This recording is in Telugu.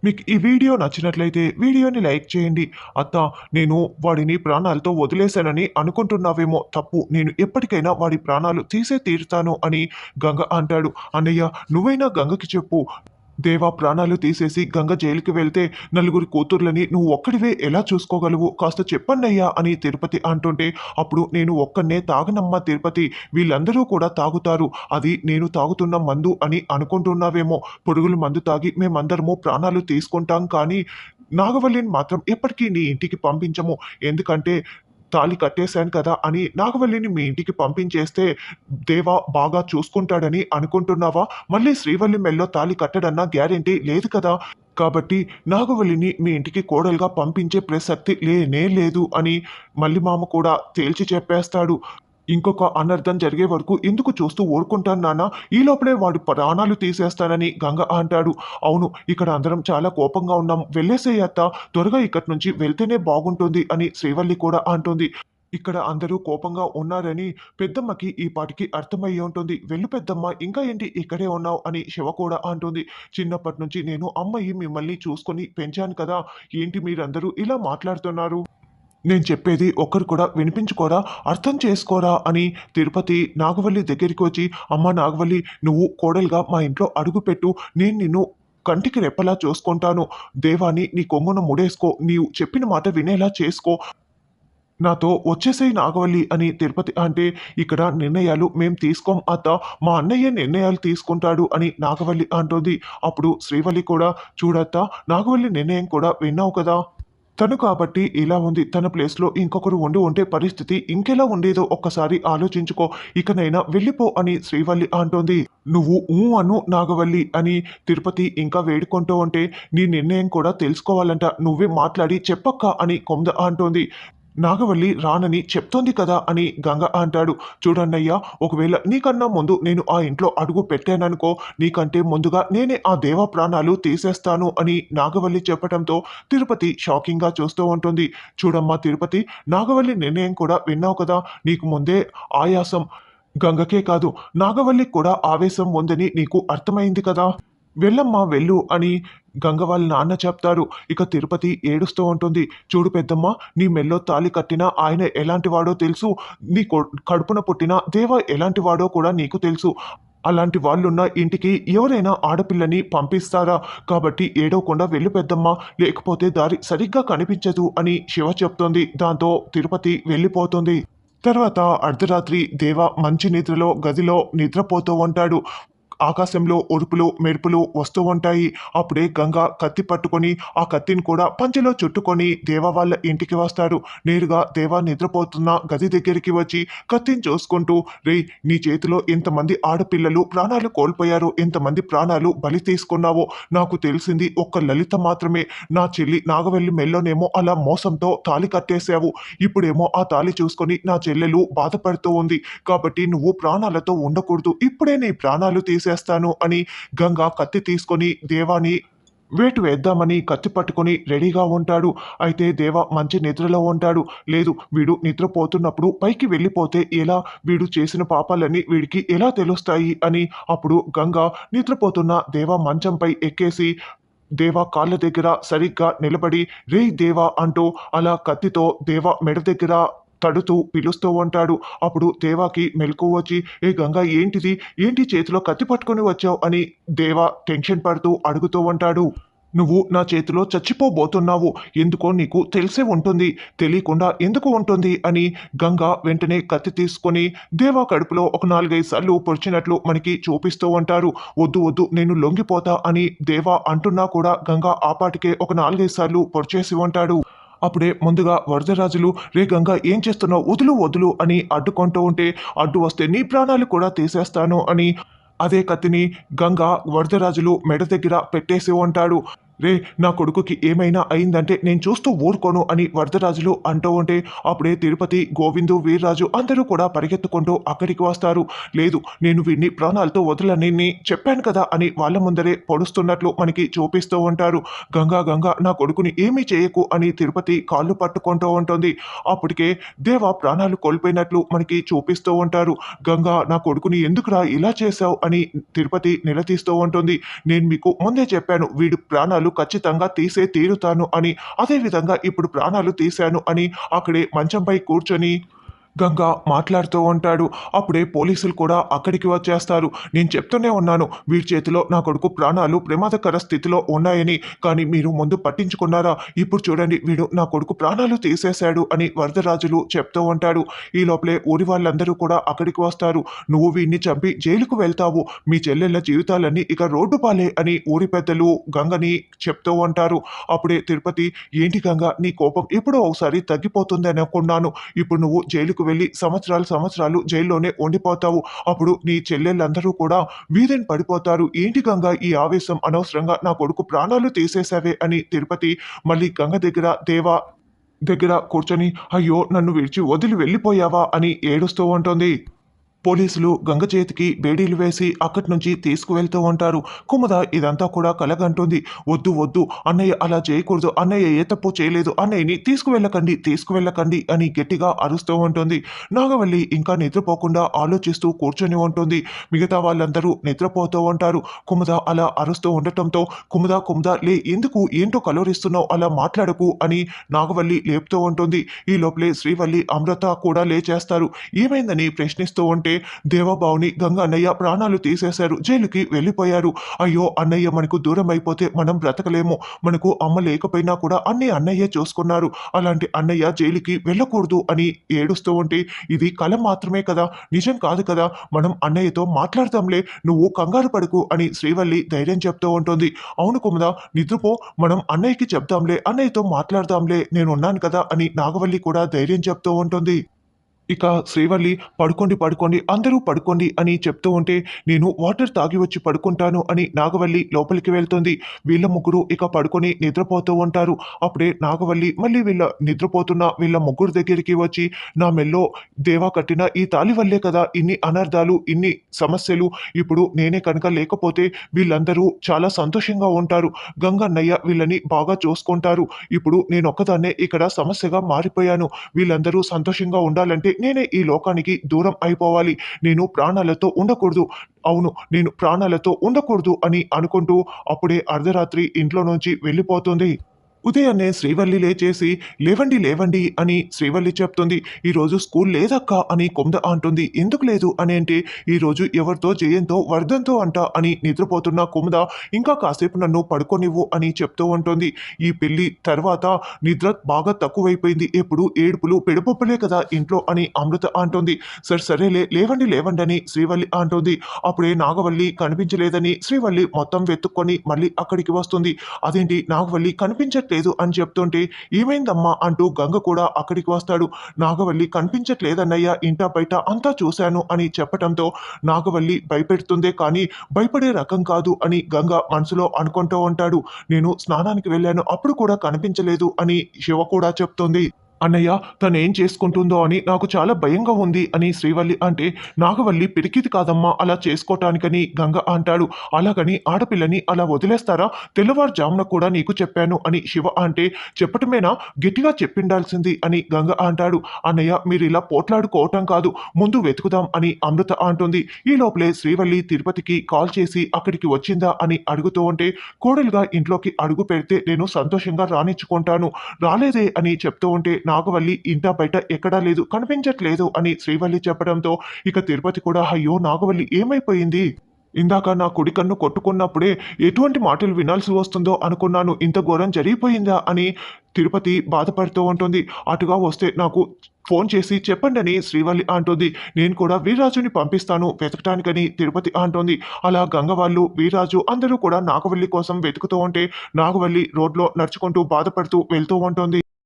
మీకు ఈ వీడియో నచ్చినట్లయితే వీడియోని లైక్ చేయండి. అత్త, నేను వాడిని ప్రాణాలతో వదిలేశానని అనుకుంటున్నావేమో తప్పు. నేను ఎప్పటికైనా వాడి ప్రాణాలు తీసే తీరుతాను అని గంగ అంటాడు. అన్నయ్య, నువ్వైనా గంగకి చెప్పు. దేవా ప్రాణాలు తీసేసి గంగ జైలుకి వెళ్తే నలుగురి కూతుర్లని నువ్వు ఒక్కడివే ఎలా చూసుకోగలవు? కాస్త చెప్పన్నయ్యా అని తిరుపతి అంటుంటే, అప్పుడు నేను ఒక్కడినే తాగనమ్మా తిరుపతి, వీళ్ళందరూ కూడా తాగుతారు. అది నేను తాగుతున్న మందు అని అనుకుంటున్నావేమో. పురుగుల మందు తాగి మేమందరము ప్రాణాలు తీసుకుంటాం, కానీ నాగవల్లిని మాత్రం ఎప్పటికీ నీ ఇంటికి పంపించము. ఎందుకంటే తాళి కట్టేశాను కదా అని నాగవల్లిని మీ ఇంటికి పంపించేస్తే దేవ బాగా చూసుకుంటాడని అనుకుంటున్నావా? మళ్ళీ శ్రీవల్లి మెల్లో తాళి కట్టడన్నా గ్యారెంటీ లేదు కదా! కాబట్టి నాగవల్లిని మీ ఇంటికి కోడలుగా పంపించే ప్రసక్తి లేనే లేదు అని మల్లిమామ కూడా తేల్చి చెప్పేస్తాడు. ఇంకొక అనర్థం జరిగే వరకు ఎందుకు చూస్తూ ఊరుకుంటాను నాన్న, ఈ లోపలే వాడి ప్రాణాలు తీసేస్తానని గంగ అంటాడు. అవును, ఇక్కడ అందరం చాలా కోపంగా ఉన్నాం, వెళ్ళేసేయ్ అత్త, త్వరగా ఇక్కడి నుంచి వెళ్తేనే బాగుంటుంది అని శ్రీవల్లి కూడా అంటుంది. ఇక్కడ అందరూ కోపంగా ఉన్నారని పెద్దమ్మకి ఈ పాటికి అర్థమయ్యి ఉంటుంది. వెళ్ళు పెద్దమ్మ, ఇంకా ఏంటి ఇక్కడే ఉన్నావు అని శివ కూడా అంటుంది. చిన్నప్పటి నుంచి నేను అమ్మయ్యి మిమ్మల్ని చూసుకొని పెంచాను కదా, ఏంటి మీరందరూ ఇలా మాట్లాడుతున్నారు? నేను చెప్పేది ఒక్కరు కూడా వినిపించుకోరా, అర్థం చేసుకోరా అని తిరుపతి నాగవల్లి దగ్గరికి వచ్చి, అమ్మ నాగవల్లి, నువ్వు కోడలుగా మా ఇంట్లో అడుగుపెట్టు, నేను నిన్ను కంటికి రెప్పలా చూసుకుంటాను. దేవాని నీ కొంగున ముడేసుకో, నీవు చెప్పిన మాట వినేలా చేసుకో, నాతో వచ్చేసేయ్ నాగవల్లి అని తిరుపతి అంటే, ఇక్కడ నిర్ణయాలు మేం తీసుకోం అత్త, మా అన్నయ్య నిర్ణయాలు తీసుకుంటాడు అని నాగవల్లి అంటుంది. అప్పుడు శ్రీవల్లి కూడా, చూడత్త, నాగవల్లి నిర్ణయం కూడా విన్నావు కదా, తను కాబట్టి ఇలా ఉంది. తన ప్లేస్‌లో ఇంకొకరు ఉంటే పరిస్థితి ఇంకెలా ఉండేదో ఒక్కసారి ఆలోచించుకో. ఇకనైనా వెళ్ళిపో అని శ్రీవల్లి అంటోంది. నువ్వు అను నాగవల్లి అని తిరుపతి ఇంకా వేడుకుంటూ ఉంటే, నీ నిర్ణయం కూడా తెలుసుకోవాలంట. నువ్వే మాట్లాడి చెప్పక్క అని కొంద అంటోంది. నాగవల్లి రానని చెప్తోంది కదా అని గంగ అంటాడు. చూడన్నయ్యా, ఒకవేళ నీకన్నా ముందు నేను ఆ ఇంట్లో అడుగు పెట్టాననుకో, నీకంటే ముందుగా నేనే ఆ దేవ ప్రాణాలు తీసేస్తాను అని నాగవల్లి చెప్పడంతో తిరుపతి షాకింగ్గా చూస్తూ ఉంటుంది. చూడమ్మా తిరుపతి, నాగవల్లి నిర్ణయం కూడా విన్నావు కదా, నీకు ముందే ఆయాసం. గంగకే కాదు, నాగవల్లికి కూడా ఆవేశం ఉందని నీకు అర్థమైంది కదా, వెళ్ళమ్మా వెళ్ళు అని గంగ వాళ్ళ నాన్న చెప్తారు. ఇక తిరుపతి ఏడుస్తూ ఉంటుంది. చూడు పెద్దమ్మ, నీ మెల్లో తాళి కట్టిన ఆయన ఎలాంటి వాడో తెలుసు, నీ కడుపున పుట్టిన దేవ ఎలాంటి వాడో కూడా నీకు తెలుసు. అలాంటి వాళ్ళున్న ఇంటికి ఎవరైనా ఆడపిల్లని పంపిస్తారా? కాబట్టి ఏడవకుండా వెళ్ళు పెద్దమ్మ, లేకపోతే దారి సరిగ్గా కనిపించదు అని శివ చెప్తోంది. దాంతో తిరుపతి వెళ్ళిపోతుంది. తర్వాత అర్ధరాత్రి దేవ మంచి నిద్రలో గదిలో నిద్రపోతూ ఉంటాడు. ఆకాశంలో ఉరుపులు మెరుపులు వస్తూ ఉంటాయి. అప్పుడే గంగ కత్తి పట్టుకొని ఆ కత్తిని కూడా పంచెలో చుట్టుకొని దేవ వాళ్ళ ఇంటికి వస్తాడు. నేరుగా దేవ నిద్రపోతున్న గది దగ్గరికి వచ్చి కత్తిని చూసుకుంటూ, రే, నీ చేతిలో ఎంతమంది ఆడపిల్లలు ప్రాణాలు కోల్పోయారో, ఎంతమంది ప్రాణాలు బలి తీసుకున్నావో నాకు తెలిసింది ఒక్క లలిత మాత్రమే. నా చెల్లి నాగవల్లి మెల్లోనేమో అలా మోసంతో తాళి కట్టేశావు. ఇప్పుడేమో ఆ తాళి చూసుకొని నా చెల్లెలు బాధపడుతూ ఉంది. కాబట్టి నువ్వు ప్రాణాలతో ఉండకూడదు. ఇప్పుడే నీ ప్రాణాలు తీసేస్తాను అని గంగ కత్తి తీసుకొని దేవాని వేటు వేద్దామని కత్తి పట్టుకొని రెడీగా ఉంటాడు. అయితే దేవ మంచి నిద్రలో ఉంటాడు. లేదు, వీడు నిద్రపోతున్నప్పుడు పైకి వెళ్ళిపోతే ఎలా, వీడు చేసిన పాపాలన్నీ వీడికి ఎలా తెలుస్తాయి అని అప్పుడు గంగ నిద్రపోతున్న దేవ మంచంపై ఎక్కేసి దేవా కాళ్ళ దగ్గర సరిగ్గా నిలబడి, రేయ్ దేవా అంటూ అలా కత్తితో దేవ మెడ దగ్గర తడుతూ పిలుస్తూ ఉంటాడు. అప్పుడు దేవాకి మెలకువ వచ్చి, ఏ గంగా, ఏంటిది, ఏంటి చేతిలో కత్తి పట్టుకొని వచ్చావు అని దేవ టెన్షన్ పడుతూ అడుగుతూ ఉంటాడు. నువ్వు నా చేతిలో చచ్చిపోబోతున్నావు, ఎందుకో నీకు తెలిసే ఉంటుంది, తెలియకుండా ఎందుకు ఉంటుంది అని గంగ వెంటనే కత్తి తీసుకొని దేవా కడుపులో ఒక 4-5 సార్లు పొడిచినట్లు మనకి చూపిస్తూ ఉంటారు. వద్దు వద్దు, నేను లొంగిపోతా అని దేవా అంటున్నా కూడా గంగ ఆపాటికే ఒక 4-5 సార్లు పొడిచేసి ఉంటాడు. అప్పుడే ముందుగా వరదరాజులు, రే గంగ, ఏం చేస్తున్నావు, వదులు వదులు అని అడ్డుకుంటూ ఉంటే, అడ్డు వస్తే నీ ప్రాణాలు కూడా తీసేస్తాను అని అదే కత్తిని గంగ వరదరాజులు మెడ దగ్గర పెట్టేసి ఉంటాడు. రే, నా కొడుకుకి ఏమైనా అయిందంటే నేను చూస్తూ ఊరుకోను అని వరదరాజులు అంటూ ఉంటే, అప్పుడే తిరుపతి, గోవిందు, వీర్రాజు అందరూ కూడా పరిగెత్తుకుంటూ అక్కడికి వస్తారు. లేదు, నేను వీడిని ప్రాణాలతో వదలని చెప్పాను కదా అని వాళ్ళ ముందరే పొడుస్తున్నట్లు మనకి చూపిస్తూ ఉంటారు. గంగా గంగా, నా కొడుకుని ఏమీ చేయకు అని తిరుపతి కాళ్ళు పట్టుకుంటూ ఉంటుంది. అప్పటికే దేవ ప్రాణాలు కోల్పోయినట్లు మనకి చూపిస్తూ ఉంటారు. గంగా, నా కొడుకుని ఎందుకురా ఇలా చేశావు అని తిరుపతి నిలదీస్తూ ఉంటుంది. నేను మీకు ముందే చెప్పాను, వీడి ప్రాణాలు ప్రాణాలు ఖచ్చితంగా తీసే తీరుతాను అని. అదే విధంగా ఇప్పుడు ప్రాణాలు తీశాను అని అక్కడే మంచంపై కూర్చొని గంగ మాట్లాడుతూ ఉంటాడు. అప్పుడే పోలీసులు కూడా అక్కడికి వచ్చేస్తారు. నేను చెప్తూనే ఉన్నాను, వీడి చేతిలో నా కొడుకు ప్రాణాలు ప్రమాదకర స్థితిలో ఉన్నాయని. కానీ మీరు ముందు పట్టించుకున్నారా? ఇప్పుడు చూడండి, వీడు నా కొడుకు ప్రాణాలు తీసేశాడు అని వరదరాజులు చెప్తూ ఉంటాడు. ఈ లోపలే ఊరి వాళ్ళందరూ కూడా అక్కడికి వస్తారు. నువ్వు వీడిని చంపి జైలుకు వెళ్తావు. మీ చెల్లెళ్ళ జీవితాలన్నీ ఇక రోడ్డు పాలే అని ఊరి పెద్దలు గంగని చెప్తూ ఉంటారు. అప్పుడే తిరుపతి, ఏంటి గంగ, నీ కోపం ఎప్పుడో ఒకసారి తగ్గిపోతుంది అనుకున్నాను. ఇప్పుడు నువ్వు జైలుకు వెళ్ళి సంవత్సరాలు జైల్లోనే ఉండిపోతావు. అప్పుడు నీ చెల్లెళ్ళందరూ కూడా వీధిన పడిపోతారు. ఏంటి గంగ ఈ ఆవేశం, అనవసరంగా నా కొడుకు ప్రాణాలు తీసేశావే అని తిరుపతి మళ్ళీ గంగ దగ్గర దేవా దగ్గర కూర్చొని, అయ్యో నన్ను విడిచి వదిలి వెళ్ళిపోయావా అని ఏడుస్తూ ఉంటుంది. పోలీసులు గంగ చేతికి బేడీలు వేసి అక్కడి నుంచి తీసుకువెళ్తూ ఉంటారు. కుముద ఇదంతా కూడా కలగంటుంది. వద్దు వద్దు అన్నయ్య, అలా చేయకూడదు, అన్నయ్య ఏ తప్పు చేయలేదు, అన్నయ్యని తీసుకువెళ్ళకండి అని గట్టిగా అరుస్తూ ఉంటుంది. నాగవల్లి ఇంకా నిద్రపోకుండా ఆలోచిస్తూ కూర్చొని ఉంటుంది. మిగతా వాళ్ళందరూ నిద్రపోతూ ఉంటారు. కుముద అలా అరుస్తూ ఉండటంతో, కుముద లే, ఎందుకు ఏంటో కలవరిస్తున్నావు, అలా మాట్లాడకు అని నాగవల్లి లేపుతూ ఉంటుంది. ఈ లోపలే శ్రీవల్లి, అమృత కూడా లేచేస్తారు. ఏమైందని ప్రశ్నిస్తూ ఉంటే, దేవబావుని గంగ అన్నయ్య ప్రాణాలు తీసేశారు, జైలుకి వెళ్ళిపోయారు. అయ్యో అన్నయ్య మనకు దూరం అయిపోతే మనం బ్రతకలేము. మనకు అమ్మ లేకపోయినా కూడా అన్నయ్యే చూసుకున్నారు. అలాంటి అన్నయ్య జైలుకి వెళ్ళకూడదు అని ఏడుస్తూ ఉంటే, ఇది కల మాత్రమే కదా, నిజం కాదు కదా, మనం అన్నయ్యతో మాట్లాడతాంలే, నువ్వు కంగారు పడకు అని శ్రీవల్లి ధైర్యం చెప్తూ ఉంటుంది. అవును కుముద, నిద్రపో, మనం అన్నయ్యకి చెప్దాంలే, అన్నయ్యతో మాట్లాడదాంలే, నేనున్నాను కదా అని నాగవల్లి కూడా ధైర్యం చెప్తూ ఉంటుంది. ఇక శ్రీవల్లి, పడుకోండి అందరూ పడుకోండి అని చెప్తూ ఉంటే, నేను వాటర్ తాగి వచ్చి పడుకుంటాను అని నాగవల్లి లోపలికి వెళ్తుంది. వీళ్ళ ముగ్గురు ఇక పడుకొని నిద్రపోతూ ఉంటారు. అప్పుడే నాగవల్లి మళ్ళీ నిద్రపోతున్న వీళ్ళ ముగ్గురు దగ్గరికి వచ్చి, నా మెల్లో దేవా కట్టిన ఈ తాళి వల్లే కదా ఇన్ని అనర్థాలు, ఇన్ని సమస్యలు. ఇప్పుడు నేనే కనుక లేకపోతే వీళ్ళందరూ చాలా సంతోషంగా ఉంటారు. గంగన్నయ్య వీళ్ళని బాగా చూసుకుంటారు. ఇప్పుడు నేనొక్కదాన్నే ఇక్కడ సమస్యగా మారిపోయాను. వీళ్ళందరూ సంతోషంగా ఉండాలంటే నేనే ఈ లోకానికి దూరం అయిపోవాలి. నేను ప్రాణాలతో ఉండకూడదు. అవును, నేను ప్రాణాలతో ఉండకూడదు అని అనుకుంటూ అప్పుడే అర్ధరాత్రి ఇంట్లో నుంచి వెళ్ళిపోతుంది. ఉదయాన్నే శ్రీవల్లి లేచేసి, లేవండి అని శ్రీవల్లి చెప్తుంది. ఈరోజు స్కూల్ లేదక్కా అని కుముద అంటుంది. ఎందుకు లేదు అని అంటే, ఈరోజు ఎవరితో జయంతో వర్ధంతో అంట అని నిద్రపోతున్న కుముద, ఇంకా కాసేపు నన్ను పడుకోనివ్వు అని చెప్తూ ఉంటుంది. ఈ పెళ్లి తర్వాత నిద్ర బాగా తక్కువైపోయింది, ఎప్పుడు ఏడుపులు పెడుపొప్పులే కదా ఇంట్లో అని అమృత అంటుంది. సరేలే, లేవండి అని శ్రీవల్లి అంటుంది. అప్పుడే నాగవల్లి కనిపించలేదని శ్రీవల్లి మొత్తం వెతుక్కొని మళ్ళీ అక్కడికి వస్తుంది. అదేంటి నాగవల్లి కనిపించట్లేదు అని చెప్తుంటే, ఏమైందమ్మా అంటూ గంగ కూడా అక్కడికి వస్తాడు. నాగవల్లి కనిపించట్లేదన్నయ్య, ఇంటా బయట అంతా చూశాను అని చెప్పటంతో, నాగవల్లి భయపెడుతుందే కానీ భయపడే రకం కాదు అని గంగ మనసులో అనుకుంటూ ఉంటాడు. నేను స్నానానికి వెళ్ళాను, అప్పుడు కూడా కనిపించలేదు అని శివ కూడా చెప్తుంది. అన్నయ్య, తనేం చేసుకుంటుందో అని నాకు చాలా భయంగా ఉంది అని శ్రీవల్లి అంటే, నాగవల్లి పిరికిది కాదమ్మా అలా చేసుకోవటానికని గంగ అంటాడు. అలాగని ఆడపిల్లని అలా వదిలేస్తారా? తెల్లవారుజామున కూడా నీకు చెప్పాను అని శివ అంటే, చెప్పటమేనా, గట్టిగా చెప్పిండాల్సింది అని గంగ అంటాడు. అన్నయ్య, మీరు ఇలా పోట్లాడుకోవటం కాదు, ముందు వెతుకుదాం అని అమృత అంటుంది. ఈ లోపలే శ్రీవల్లి తిరుపతికి కాల్ చేసి అక్కడికి వచ్చిందా అని అడుగుతూ ఉంటే, కోడలుగా ఇంట్లోకి అడుగు పెడితే నేను సంతోషంగా రానిచ్చుకుంటాను, రాలేదే అని చెప్తూ ఉంటే, నాగవల్లి ఇంటా బయట ఎక్కడా లేదు, కనిపించట్లేదు అని శ్రీవల్లి చెప్పడంతో ఇక తిరుపతి కూడా, అయ్యో నాగవల్లి ఏమైపోయింది, ఇందాక నా కుడి కన్ను కొట్టుకున్నప్పుడే ఎటువంటి మాటలు వినాల్సి వస్తుందో అనుకున్నాను, ఇంత ఘోరం జరిగిపోయిందా అని తిరుపతి బాధపడుతూ ఉంటుంది. అటుగా వస్తే నాకు ఫోన్ చేసి చెప్పండి అని శ్రీవల్లి అంటుంది. నేను కూడా వీర్రాజుని పంపిస్తాను వెతకటానికని తిరుపతి అంటుంది. అలా గంగ వాళ్ళు, వీర్రాజు అందరూ కూడా నాగవల్లి కోసం వెతుకుతూ ఉంటే, నాగవల్లి రోడ్లో నడుచుకుంటూ బాధపడుతూ వెళ్తూ ఉంటుంది.